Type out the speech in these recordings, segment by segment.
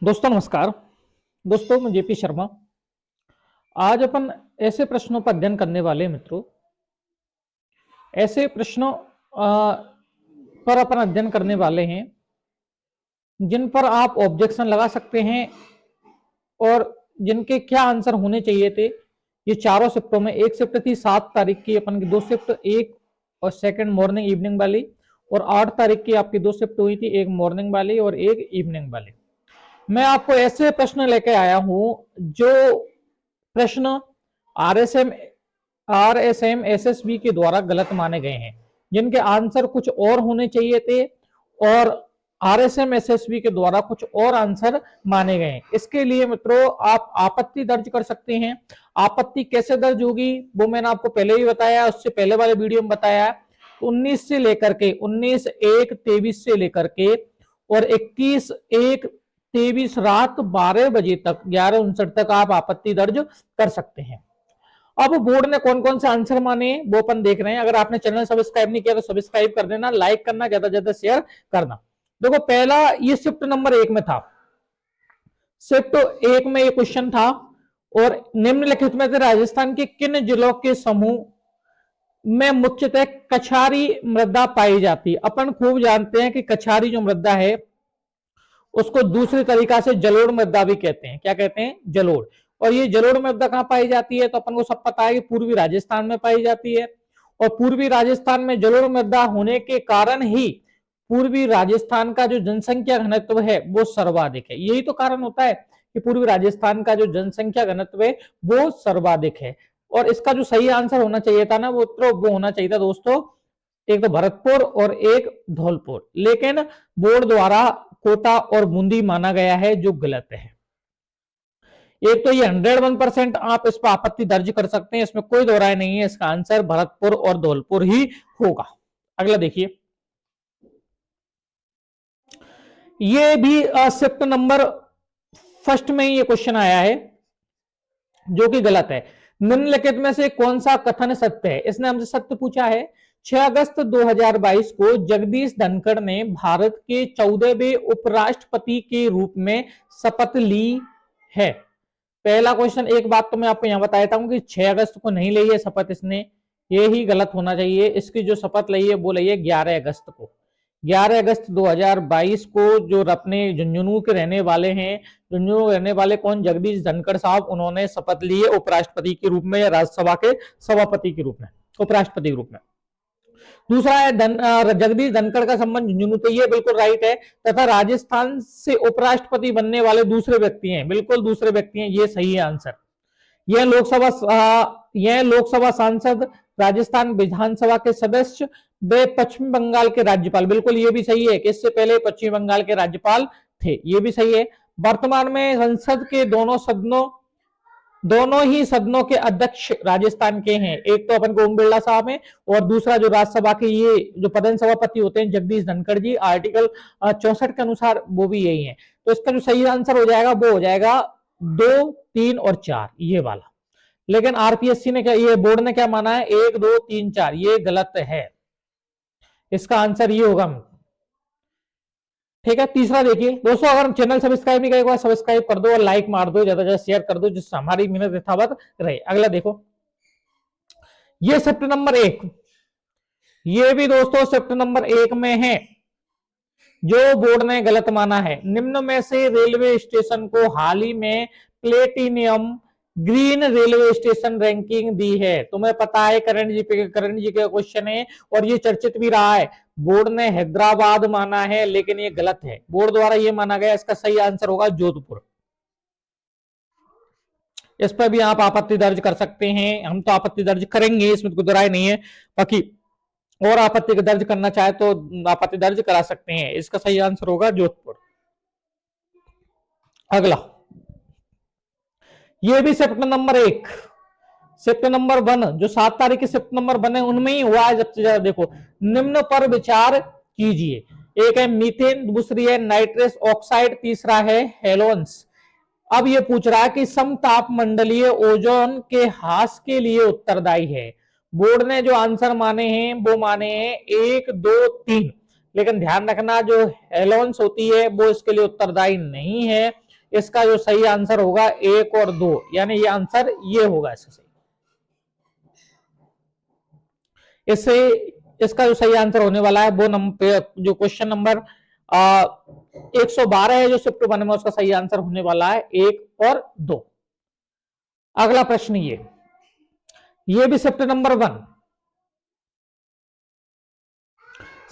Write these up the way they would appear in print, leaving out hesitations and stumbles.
दोस्तों नमस्कार। दोस्तों मैं जेपी शर्मा। आज अपन ऐसे प्रश्नों पर अध्ययन करने वाले हैं मित्रों। ऐसे प्रश्नों पर अपन अध्ययन करने वाले हैं जिन पर आप ऑब्जेक्शन लगा सकते हैं और जिनके क्या आंसर होने चाहिए थे। ये चारों शिफ्टों में एक शिफ्ट थी 7 तारीख की अपन की 2 शिफ्ट, एक और सेकंड मॉर्निंग इवनिंग वाली, और 8 तारीख की आपकी 2 शिफ्ट हुई थी, एक मॉर्निंग वाली और एक इवनिंग वाली। मैं आपको ऐसे प्रश्न लेके आया हूं जो प्रश्न आरएसएम आरएसएम एसएसबी के द्वारा गलत माने गए हैं, जिनके आंसर कुछ और होने चाहिए थे और आरएसएम एसएसबी के द्वारा कुछ और आंसर माने गए हैं। इसके लिए मित्रों आप आपत्ति दर्ज कर सकते हैं। आपत्ति कैसे दर्ज होगी वो मैंने आपको पहले ही बताया, उससे पहले वाले वीडियो में बताया। 19 से लेकर के 19/1/23 से लेकर के और 21/1/23 रात 12 बजे तक 11:59 तक आप आपत्ति दर्ज कर सकते हैं। अब बोर्ड ने कौन कौन से आंसर माने वो अपन देख रहे हैं। अगर आपने चैनल सब्सक्राइब नहीं किया तो सब्सक्राइब कर देना, लाइक करना, ज्यादा से ज्यादा शेयर करना। देखो पहला ये शिफ्ट नंबर 1 में था। शिफ्ट 1 में ये क्वेश्चन था और निम्नलिखित में से राजस्थान के किन जिलों के समूह में मुख्यतः कछारी मृदा पाई जाती है। अपन खूब जानते हैं कि कछारी जो मृदा है उसको दूसरे तरीका से जलोढ़ मृदा भी कहते हैं। क्या कहते हैं? जलोढ़। और ये जलोढ़ मृदा कहां पाई जाती है? तो अपन को सब पता है कि पूर्वी राजस्थान में पाई जाती है। और पूर्वी राजस्थान में जलोढ़ मृदा होने के कारण ही पूर्वी राजस्थान का जो जनसंख्या घनत्व है वो सर्वाधिक है। यही तो कारण होता है कि पूर्वी राजस्थान का जो जनसंख्या घनत्व है वो सर्वाधिक है। और इसका जो सही आंसर होना चाहिए था ना वो होना चाहिए था दोस्तों, एक तो भरतपुर और एक धौलपुर। लेकिन बोर्ड द्वारा कोटा और बूंदी माना गया है, जो गलत है। एक तो ये 101% आप इस पर आपत्ति दर्ज कर सकते हैं, इसमें कोई दो राय नहीं है। इसका आंसर भरतपुर और धौलपुर ही होगा। अगला देखिए, ये भी शिफ्ट नंबर फर्स्ट में ही ये क्वेश्चन आया है जो कि गलत है। निम्नलिखित में से कौन सा कथन सत्य है? इसने हमसे सत्य पूछा है। 6 अगस्त 2022 को जगदीश धनखड़ ने भारत के 14वें उपराष्ट्रपति के रूप में शपथ ली है। पहला क्वेश्चन, एक बात तो मैं आपको यहां बता देता हूं कि 6 अगस्त को नहीं ली है शपथ इसने, ये ही गलत होना चाहिए। इसकी जो शपथ ली है वो ली है 11 अगस्त को। 11 अगस्त 2022 को जो अपने झुंझुनू के रहने वाले हैं, झुंझुनू रहने वाले कौन? जगदीश धनखड़ साहब, उन्होंने शपथ ली है उपराष्ट्रपति के रूप में या राज्यसभा के सभापति के रूप में, उपराष्ट्रपति के रूप में। दूसरा है जगदीश धनखड़ का संबंध झुंझुनू से, ये बिल्कुल राइट है। तथा राजस्थान से उपराष्ट्रपति बनने वाले दूसरे व्यक्ति हैं, बिल्कुल दूसरे व्यक्ति हैं, ये सही है आंसर। यह लोकसभा सांसद, राजस्थान विधानसभा के सदस्य वे पश्चिम बंगाल के राज्यपाल, बिल्कुल ये भी सही है कि इससे पहले पश्चिम बंगाल के राज्यपाल थे, ये भी सही है। वर्तमान में संसद के दोनों ही सदनों के अध्यक्ष राजस्थान के हैं। एक तो अपन को ओम बिरला साहब हैं और दूसरा जो राज्यसभा के ये जो प्रधान सभापति होते हैं जगदीश धनखड़ जी, आर्टिकल 64 के अनुसार वो भी यही है। तो इसका जो सही आंसर हो जाएगा वो हो जाएगा 2, 3 और 4, ये वाला। लेकिन आरपीएससी ने क्या, ये बोर्ड ने क्या माना है? 1, 2, 3, 4, ये गलत है। इसका आंसर ये होगा। ठीक है। तीसरा देखिए दोस्तों, अगर चैनल सब्सक्राइब नहीं करेगा सब्सक्राइब कर दो और लाइक मार दो, ज्यादा से ज्यादा शेयर कर दो, जिससे हमारी मेहनत यथावत रहे। अगला देखो, ये शिफ्ट नंबर 1, ये भी दोस्तों शिफ्ट नंबर 1 में है जो बोर्ड ने गलत माना है। निम्न में से रेलवे स्टेशन को हाल ही में platinum green railway station ranking दी है। तुम्हें पता है करंट जी का क्वेश्चन है और ये चर्चित भी रहा है। बोर्ड ने हैदराबाद माना है लेकिन ये गलत है, बोर्ड द्वारा ये माना गया। इसका सही आंसर होगा जोधपुर। इस पर भी आप आपत्ति दर्ज कर सकते हैं, हम तो आपत्ति दर्ज करेंगे, इसमें कोई राय नहीं है। बाकी और आपत्ति दर्ज करना चाहे तो आपत्ति दर्ज करा सकते हैं। इसका सही आंसर होगा जोधपुर। अगला, ये भी शिफ्ट नंबर 1, शिफ्ट नंबर 1 जो 7 तारीख के शिफ्ट नंबर 1 है उनमें ही हुआ है सबसे ज्यादा। देखो, निम्न पर विचार कीजिए। एक है मीथेन, दूसरी है नाइट्रस ऑक्साइड, तीसरा है हेलोन्स। अब ये पूछ रहा है कि समताप मंडलीय ओजोन के ह्रास के लिए उत्तरदायी है। बोर्ड ने जो आंसर माने हैं वो माने हैं 1, 2, 3, लेकिन ध्यान रखना जो हेलोन्स होती है वो इसके लिए उत्तरदायी नहीं है। इसका जो सही आंसर होगा 1 और 2, यानी ये आंसर ये होगा इसका सही। इससे इसका जो सही आंसर होने वाला है वो नंबर, जो क्वेश्चन नंबर 112 है जो शिफ्ट 1 में, उसका सही आंसर होने वाला है 1 और 2। अगला प्रश्न ये भी शिफ्ट नंबर 1,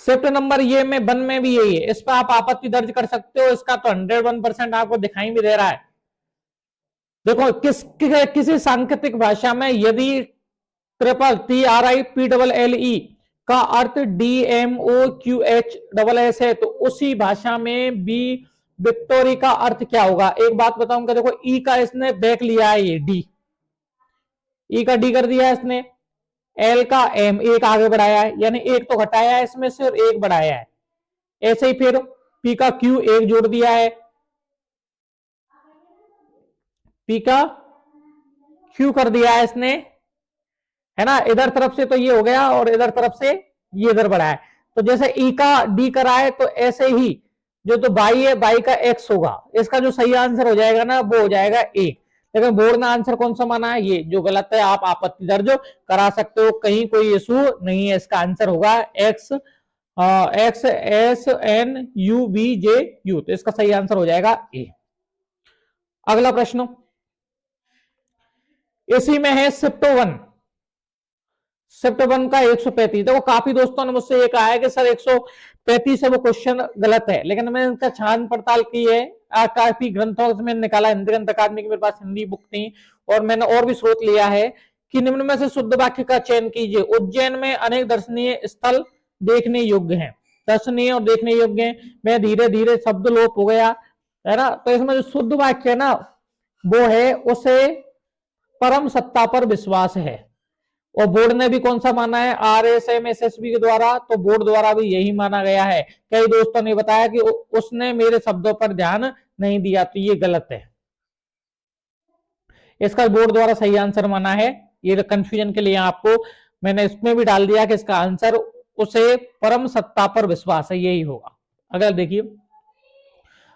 शिफ्ट नंबर ये में 1 में भी यही है, इस पर आप आपत्ति दर्ज कर सकते हो। इसका तो 101% आपको दिखाई भी दे रहा है। देखो किसी सांकेतिक भाषा में यदि TRIPLLE का अर्थ DMOQH है, तो उसी भाषा में बी विक्टोरी का अर्थ क्या होगा? एक बात बताऊंगा, देखो ई का इसने बैक लिया है, ये डी, ई का डी कर दिया है इसने, एल का एम, एक आगे बढ़ाया है, यानी एक तो घटाया है इसमें से और एक बढ़ाया है। ऐसे ही फिर पी का क्यू एक जोड़ दिया है, पी का क्यू कर दिया है इसने, है ना। इधर तरफ से तो ये हो गया और इधर तरफ से ये इधर बढ़ा है। तो जैसे ई का डी करा है, तो ऐसे ही जो तो बाई है, बाई का एक्स होगा। इसका जो सही आंसर हो जाएगा ना, वो हो जाएगा 1। लेकिन बोर्ड ने आंसर कौन सा माना है? ये जो गलत है, आप आपत्ति दर्ज करा सकते हो, कहीं कोई इशू नहीं है। इसका आंसर होगा XSNUBJU, तो इसका सही आंसर हो जाएगा ए। अगला प्रश्न इसी में है शिफ्ट 1, शिफ्ट 1 का 135। देखो काफी दोस्तों ने मुझसे ये कहा है कि सर 135 है वो क्वेश्चन गलत है, लेकिन मैंने इसका छान पड़ताल की है, काफी ग्रंथों से मैंने निकाला, हिंदी ग्रंथ अकादमी की मेरे पास हिंदी बुक थी, और मैंने और भी स्रोत लिया है कि निम्न में से शुद्ध वाक्य का चयन कीजिए। उज्जैन में अनेक दर्शनीय स्थल देखने योग्य हैं, दर्शनीय और देखने योग्य हैं। मैं धीरे धीरे शब्द लोप हो गया, है ना। तो इसमें जो शुद्ध वाक्य है ना, वो है उसे परम सत्ता पर विश्वास है। और बोर्ड ने भी कौन सा माना है? RSMSSB के द्वारा, तो बोर्ड द्वारा भी यही माना गया है। कई दोस्तों ने बताया कि उसने मेरे शब्दों पर ध्यान नहीं दिया, तो ये गलत है। इसका बोर्ड द्वारा सही आंसर माना है। ये कंफ्यूजन के लिए आपको मैंने इसमें भी डाल दिया कि इसका आंसर उसे परम सत्ता पर विश्वास है, यही होगा। अगर देखिए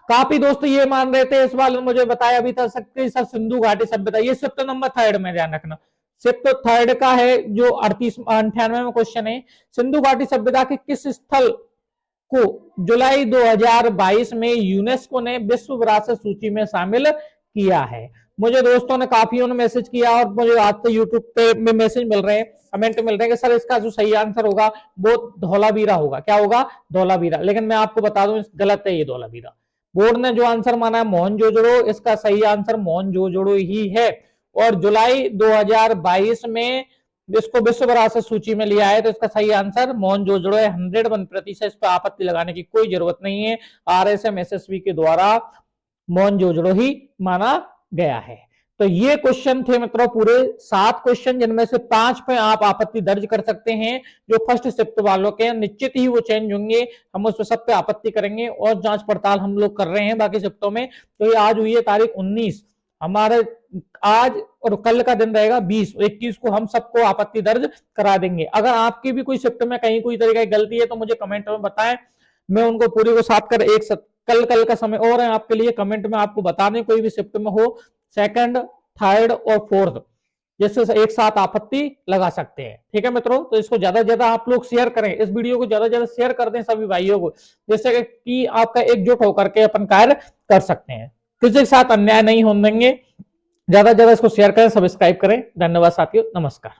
काफी दोस्त ये मान रहे थे, इस बार मुझे बताया भी था सर सिंधु घाटी सभ्यता, ये शिफ्ट नंबर 3 में ध्यान रखना, शिफ्ट 3 का है जो 98 में क्वेश्चन है। सिंधु घाटी सभ्यता के किस स्थल को जुलाई 2022 में यूनेस्को ने विश्व विरासत सूची में शामिल किया है? मुझे दोस्तों ने काफियों ने मैसेज किया, और मुझे आज तो यूट्यूब पे में मैसेज मिल रहे हैं, कमेंट मिल रहे हैं कि सर इसका जो सही आंसर होगा वो धौलावीरा होगा। क्या होगा? धौलावीरा। लेकिन मैं आपको बता दूं गलत है, ये धौलावीरा। बोर्ड ने जो आंसर माना है मोहनजोदड़ो, इसका सही आंसर मोहनजोदड़ो ही है। और जुलाई 2022 में इसको विश्व विरासत सूची में लिया है, तो इसका सही आंसर मोहनजोदड़ो है। 101%। इस पर आपत्ति लगाने की कोई जरूरत नहीं है। RSMSSB के द्वारा मोहनजोदड़ो ही माना गया है। तो ये क्वेश्चन थे मित्रों पूरे 7 क्वेश्चन, जिनमें से 5 पे आप आपत्ति दर्ज कर सकते हैं। जो फर्स्ट शिफ्ट वालों के निश्चित ही वो चेंज होंगे, हम उस पर सब पे आपत्ति करेंगे और जांच पड़ताल हम लोग कर रहे हैं बाकी शिफ्टों में। तो ये आज हुई है तारीख 19, हमारे आज और कल का दिन रहेगा 20 और 21 को हम सबको आपत्ति दर्ज करा देंगे। अगर आपकी भी कोई शिफ्ट में कहीं कोई तरीके की गलती है तो मुझे कमेंट में बताएं, मैं उनको पूरी को साफ कर कल का समय और है आपके लिए, कमेंट में आपको बता दें कोई भी शिफ्ट में हो, 2nd, 3rd और 4th, जिससे एक साथ आपत्ति लगा सकते हैं। ठीक है मित्रों, तो इसको ज्यादा से ज्यादा आप लोग शेयर करें, इस वीडियो को ज्यादा से ज्यादा शेयर कर दें सभी भाइयों को, जिससे कि आपका एकजुट होकर के अपन कार्य कर सकते हैं। किसी के साथ अन्याय नहीं होने देंगे। ज्यादा से ज्यादा इसको शेयर करें, सब्सक्राइब करें। धन्यवाद साथियों, नमस्कार।